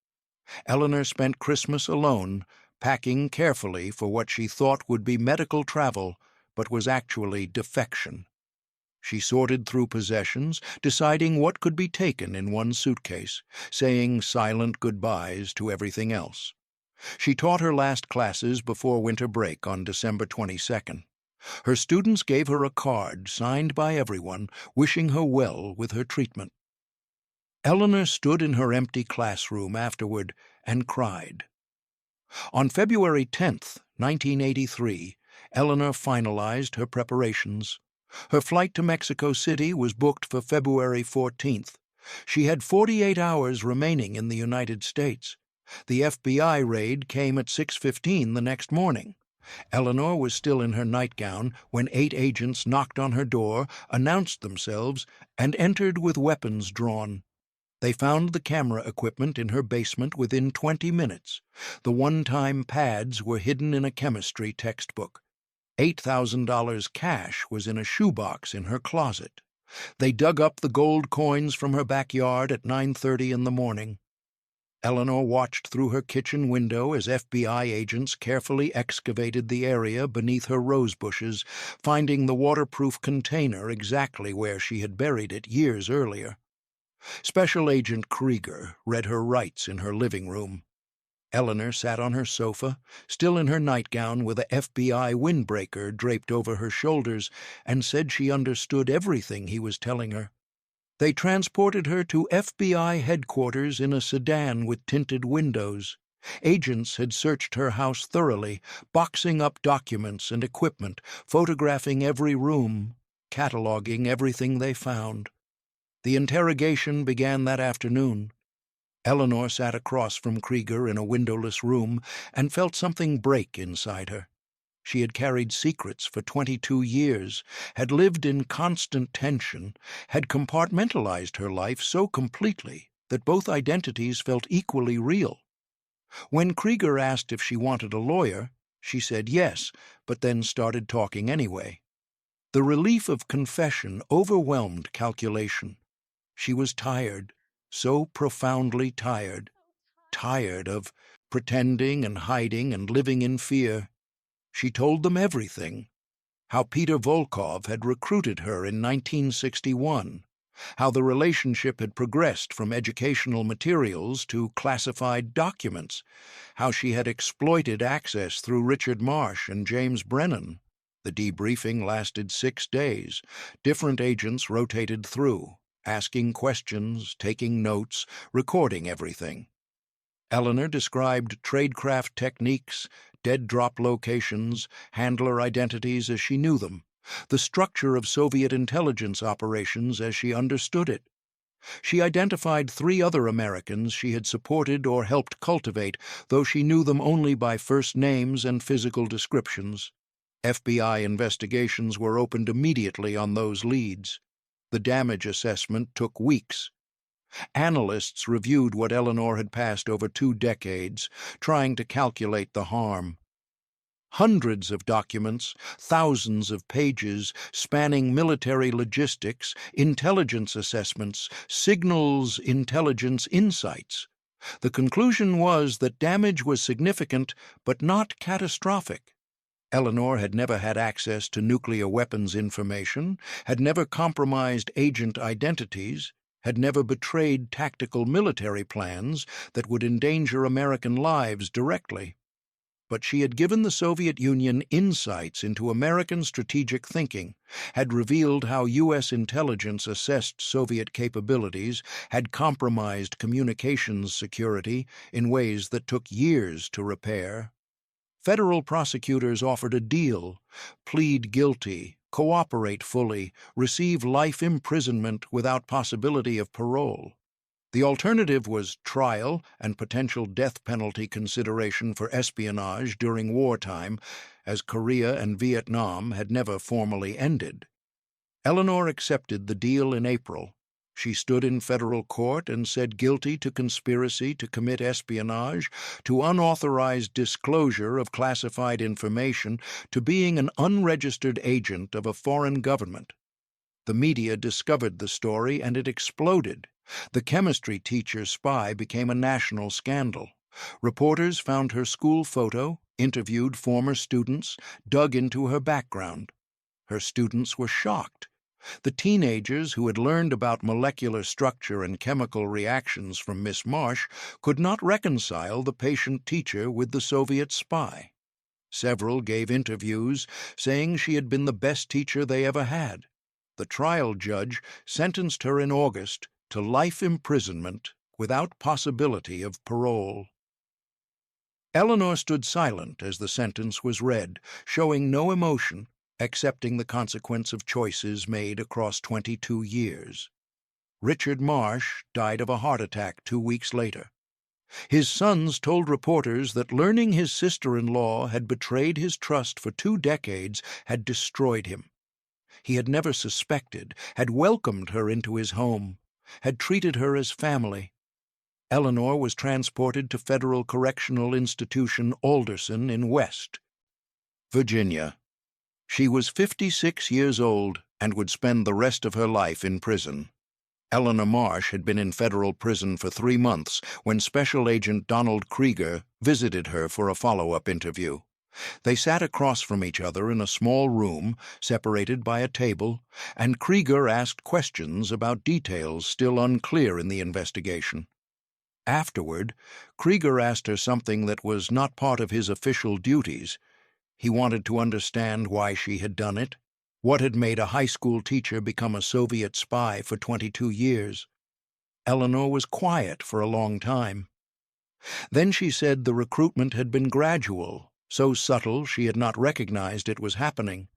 Eleanor spent Christmas alone, packing carefully for what she thought would be medical travel, but was actually defection. She sorted through possessions, deciding what could be taken in one suitcase, saying silent goodbyes to everything else. She taught her last classes before winter break on December 22nd. Her students gave her a card signed by everyone, wishing her well with her treatment. Eleanor stood in her empty classroom afterward and cried. On February 10th, 1983, Eleanor finalized her preparations. Her flight to Mexico City was booked for February 14th. She had 48 hours remaining in the United States. The FBI raid came at 6:15 the next morning. Eleanor was still in her nightgown when 8 agents knocked on her door, announced themselves, and entered with weapons drawn. They found the camera equipment in her basement within 20 minutes. The one-time pads were hidden in a chemistry textbook. $8,000 cash was in a shoebox in her closet. They dug up the gold coins from her backyard at 9:30 in the morning. Eleanor watched through her kitchen window as FBI agents carefully excavated the area beneath her rose bushes, finding the waterproof container exactly where she had buried it years earlier. Special Agent Krieger read her rights in her living room. Eleanor sat on her sofa, still in her nightgown with a FBI windbreaker draped over her shoulders, and said she understood everything he was telling her. They transported her to FBI headquarters in a sedan with tinted windows. Agents had searched her house thoroughly, boxing up documents and equipment, photographing every room, cataloging everything they found. The interrogation began that afternoon. Eleanor sat across from Krieger in a windowless room and felt something break inside her. She had carried secrets for 22 years, had lived in constant tension, had compartmentalized her life so completely that both identities felt equally real. When Krieger asked if she wanted a lawyer, she said yes, but then started talking anyway. The relief of confession overwhelmed calculation. She was tired, so profoundly tired, tired of pretending and hiding and living in fear. She told them everything, how Peter Volkov had recruited her in 1961, how the relationship had progressed from educational materials to classified documents, how she had exploited access through Richard Marsh and James Brennan. The debriefing lasted 6 days. Different agents rotated through, asking questions, taking notes, recording everything. Eleanor described tradecraft techniques, dead drop locations, handler identities as she knew them, the structure of Soviet intelligence operations as she understood it. She identified 3 other Americans she had supported or helped cultivate, though she knew them only by first names and physical descriptions. FBI investigations were opened immediately on those leads. The damage assessment took weeks. Analysts reviewed what Eleanor had passed over 2 decades, trying to calculate the harm. Hundreds of documents, thousands of pages, spanning military logistics, intelligence assessments, signals intelligence insights. The conclusion was that damage was significant, but not catastrophic. Eleanor had never had access to nuclear weapons information, had never compromised agent identities, had never betrayed tactical military plans that would endanger American lives directly. But she had given the Soviet Union insights into American strategic thinking, had revealed how U.S. intelligence assessed Soviet capabilities, had compromised communications security in ways that took years to repair. Federal prosecutors offered a deal: plead guilty, cooperate fully, receive life imprisonment without possibility of parole. The alternative was trial and potential death penalty consideration for espionage during wartime, as Korea and Vietnam had never formally ended. Eleanor accepted the deal in April. She stood in federal court and said guilty to conspiracy to commit espionage, to unauthorized disclosure of classified information, to being an unregistered agent of a foreign government. The media discovered the story and it exploded. The chemistry teacher spy became a national scandal. Reporters found her school photo, interviewed former students, dug into her background. Her students were shocked. The teenagers who had learned about molecular structure and chemical reactions from Miss Marsh could not reconcile the patient teacher with the Soviet spy. Several gave interviews saying she had been the best teacher they ever had. The trial judge sentenced her in August to life imprisonment without possibility of parole. Eleanor stood silent as the sentence was read, showing no emotion, accepting the consequence of choices made across 22 years. Richard Marsh died of a heart attack 2 weeks later. His sons told reporters that learning his sister-in-law had betrayed his trust for 2 decades had destroyed him. He had never suspected, had welcomed her into his home, had treated her as family. Eleanor was transported to Federal Correctional Institution Alderson in West Virginia. She was 56 years old and would spend the rest of her life in prison. Eleanor Marsh had been in federal prison for 3 months when Special Agent Donald Krieger visited her for a follow-up interview. They sat across from each other in a small room, separated by a table, and Krieger asked questions about details still unclear in the investigation. Afterward, Krieger asked her something that was not part of his official duties. He wanted to understand why she had done it, what had made a high school teacher become a Soviet spy for 22 years. Eleanor was quiet for a long time. Then she said the recruitment had been gradual, so subtle she had not recognized it was happening.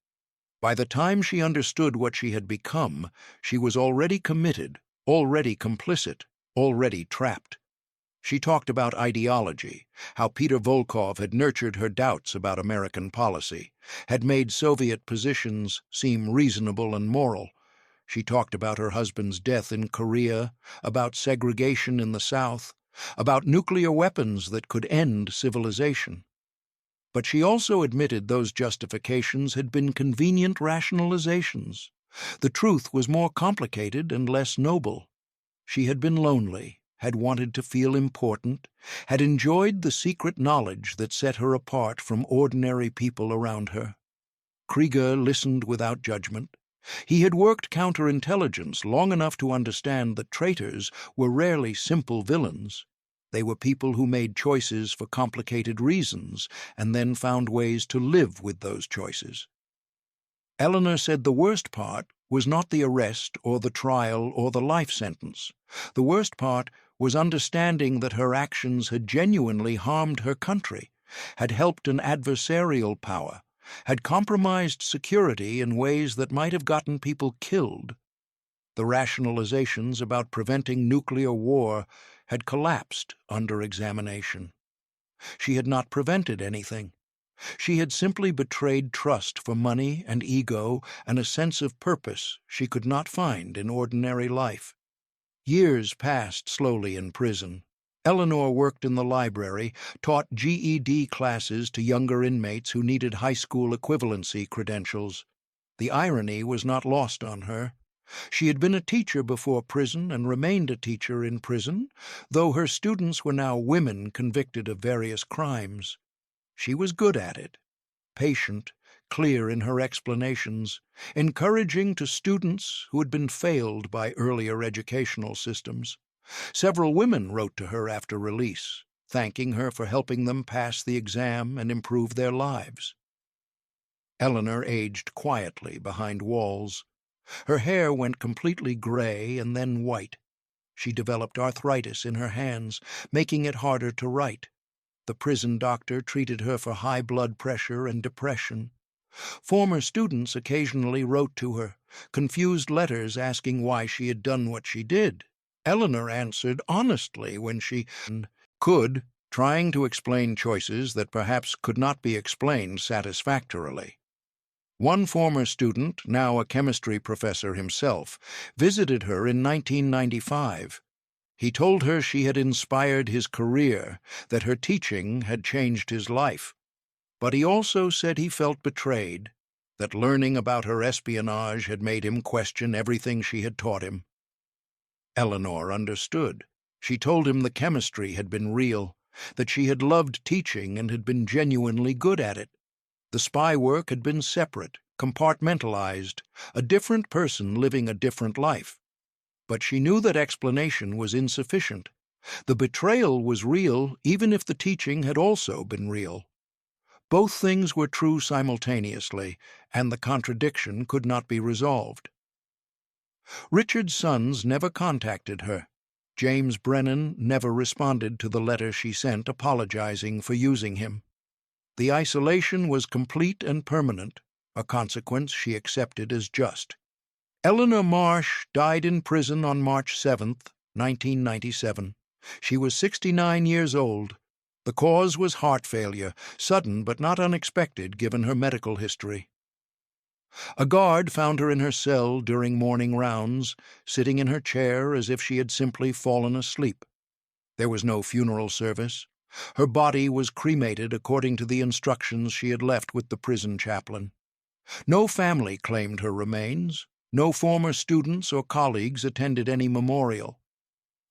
By the time she understood what she had become, she was already committed, already complicit, already trapped. She talked about ideology, how Peter Volkov had nurtured her doubts about American policy, had made Soviet positions seem reasonable and moral. She talked about her husband's death in Korea, about segregation in the South, about nuclear weapons that could end civilization. But she also admitted those justifications had been convenient rationalizations. The truth was more complicated and less noble. She had been lonely, had wanted to feel important, had enjoyed the secret knowledge that set her apart from ordinary people around her. Krieger listened without judgment. He had worked counterintelligence long enough to understand that traitors were rarely simple villains. They were people who made choices for complicated reasons and then found ways to live with those choices. Eleanor said the worst part was not the arrest or the trial or the life sentence. The worst part was understanding that her actions had genuinely harmed her country, had helped an adversarial power, had compromised security in ways that might have gotten people killed. The rationalizations about preventing nuclear war had collapsed under examination. She had not prevented anything. She had simply betrayed trust for money and ego and a sense of purpose she could not find in ordinary life. Years passed slowly in prison. Eleanor worked in the library, taught GED classes to younger inmates who needed high school equivalency credentials. The irony was not lost on her. She had been a teacher before prison and remained a teacher in prison, though her students were now women convicted of various crimes. She was good at it, patient, clear in her explanations, encouraging to students who had been failed by earlier educational systems. Several women wrote to her after release, thanking her for helping them pass the exam and improve their lives. Eleanor aged quietly behind walls. Her hair went completely gray and then white. She developed arthritis in her hands, making it harder to write. The prison doctor treated her for high blood pressure and depression. Former students occasionally wrote to her, confused letters asking why she had done what she did. Eleanor answered honestly when she could, trying to explain choices that perhaps could not be explained satisfactorily. One former student, now a chemistry professor himself, visited her in 1995. He told her she had inspired his career, that her teaching had changed his life. But he also said he felt betrayed, that learning about her espionage had made him question everything she had taught him. Eleanor understood. She told him the chemistry had been real, that she had loved teaching and had been genuinely good at it. The spy work had been separate, compartmentalized, a different person living a different life. But she knew that explanation was insufficient. The betrayal was real, even if the teaching had also been real. Both things were true simultaneously, and the contradiction could not be resolved. Richard's sons never contacted her. James Brennan never responded to the letter she sent apologizing for using him. The isolation was complete and permanent, a consequence she accepted as just. Eleanor Marsh died in prison on March 7, 1997. She was 69 years old. The cause was heart failure, sudden but not unexpected given her medical history. A guard found her in her cell during morning rounds, sitting in her chair as if she had simply fallen asleep. There was no funeral service. Her body was cremated according to the instructions she had left with the prison chaplain. No family claimed her remains. No former students or colleagues attended any memorial.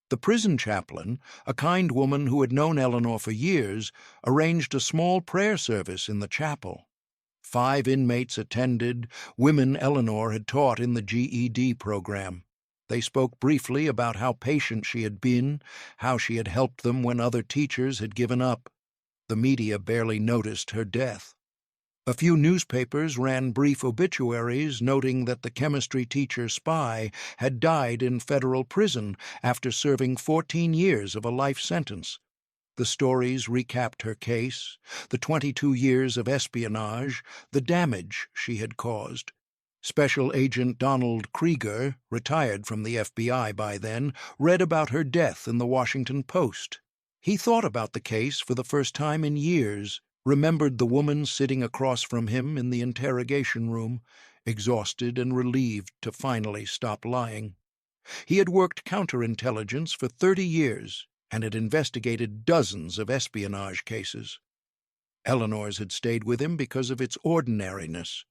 The prison chaplain, a kind woman who had known Eleanor for years, arranged a small prayer service in the chapel. 5 inmates attended, women Eleanor had taught in the GED program. They spoke briefly about how patient she had been, how she had helped them when other teachers had given up. The media barely noticed her death. A few newspapers ran brief obituaries noting that the chemistry teacher spy had died in federal prison after serving 14 years of a life sentence. The stories recapped her case, the 22 years of espionage, the damage she had caused. Special Agent Donald Krieger, retired from the FBI by then, read about her death in the Washington Post. He thought about the case for the first time in years, remembered the woman sitting across from him in the interrogation room, exhausted and relieved to finally stop lying. He had worked counterintelligence for 30 years and had investigated dozens of espionage cases. Eleanor's had stayed with him because of its ordinariness.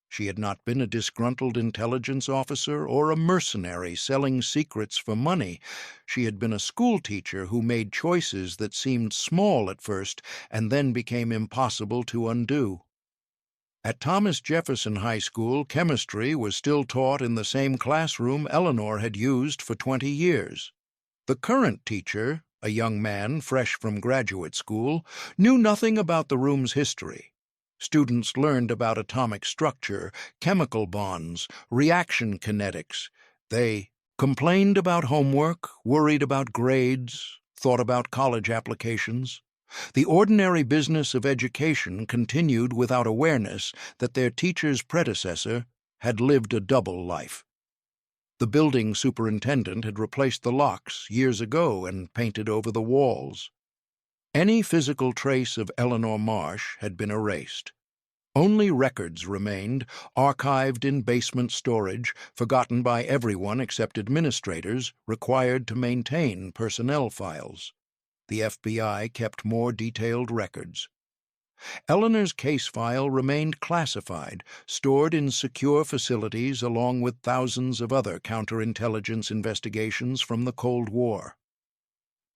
She had not been a disgruntled intelligence officer or a mercenary selling secrets for money. She had been a schoolteacher who made choices that seemed small at first and then became impossible to undo. At Thomas Jefferson High School, chemistry was still taught in the same classroom Eleanor had used for 20 years. The current teacher, a young man fresh from graduate school, knew nothing about the room's history. Students learned about atomic structure, chemical bonds, reaction kinetics. They complained about homework, worried about grades, thought about college applications. The ordinary business of education continued without awareness that their teacher's predecessor had lived a double life. The building superintendent had replaced the locks years ago and painted over the walls. Any physical trace of Eleanor Marsh had been erased. Only records remained, archived in basement storage, forgotten by everyone except administrators required to maintain personnel files. The FBI kept more detailed records. Eleanor's case file remained classified, stored in secure facilities along with thousands of other counterintelligence investigations from the Cold War.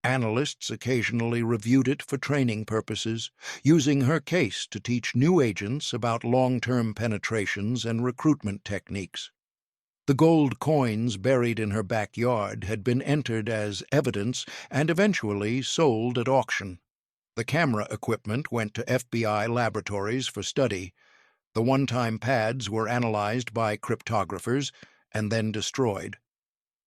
Analysts occasionally reviewed it for training purposes, using her case to teach new agents about long-term penetrations and recruitment techniques. The gold coins buried in her backyard had been entered as evidence and eventually sold at auction. The camera equipment went to FBI laboratories for study. The one-time pads were analyzed by cryptographers and then destroyed.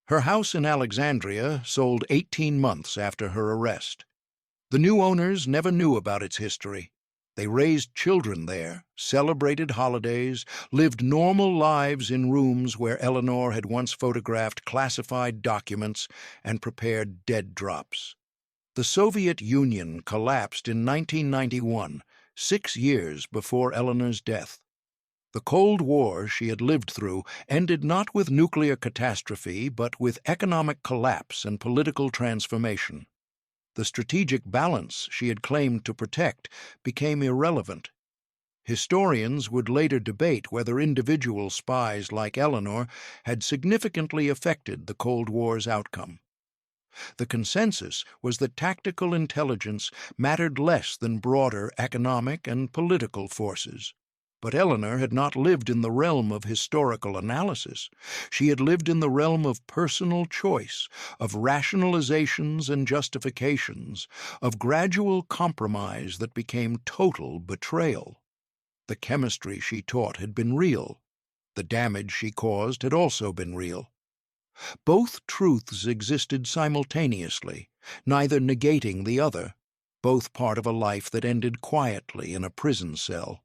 Her house in Alexandria sold 18 months after her arrest. The new owners never knew about its history. They raised children there, celebrated holidays, lived normal lives in rooms where Eleanor had once photographed classified documents and prepared dead drops. The Soviet Union collapsed in 1991, 6 years before Eleanor's death. The Cold War she had lived through ended not with nuclear catastrophe but with economic collapse and political transformation. The strategic balance she had claimed to protect became irrelevant. Historians would later debate whether individual spies like Eleanor had significantly affected the Cold War's outcome. The consensus was that tactical intelligence mattered less than broader economic and political forces. But Eleanor had not lived in the realm of historical analysis. She had lived in the realm of personal choice, of rationalizations and justifications, of gradual compromise that became total betrayal. The chemistry she taught had been real. The damage she caused had also been real. Both truths existed simultaneously, neither negating the other, both part of a life that ended quietly in a prison cell.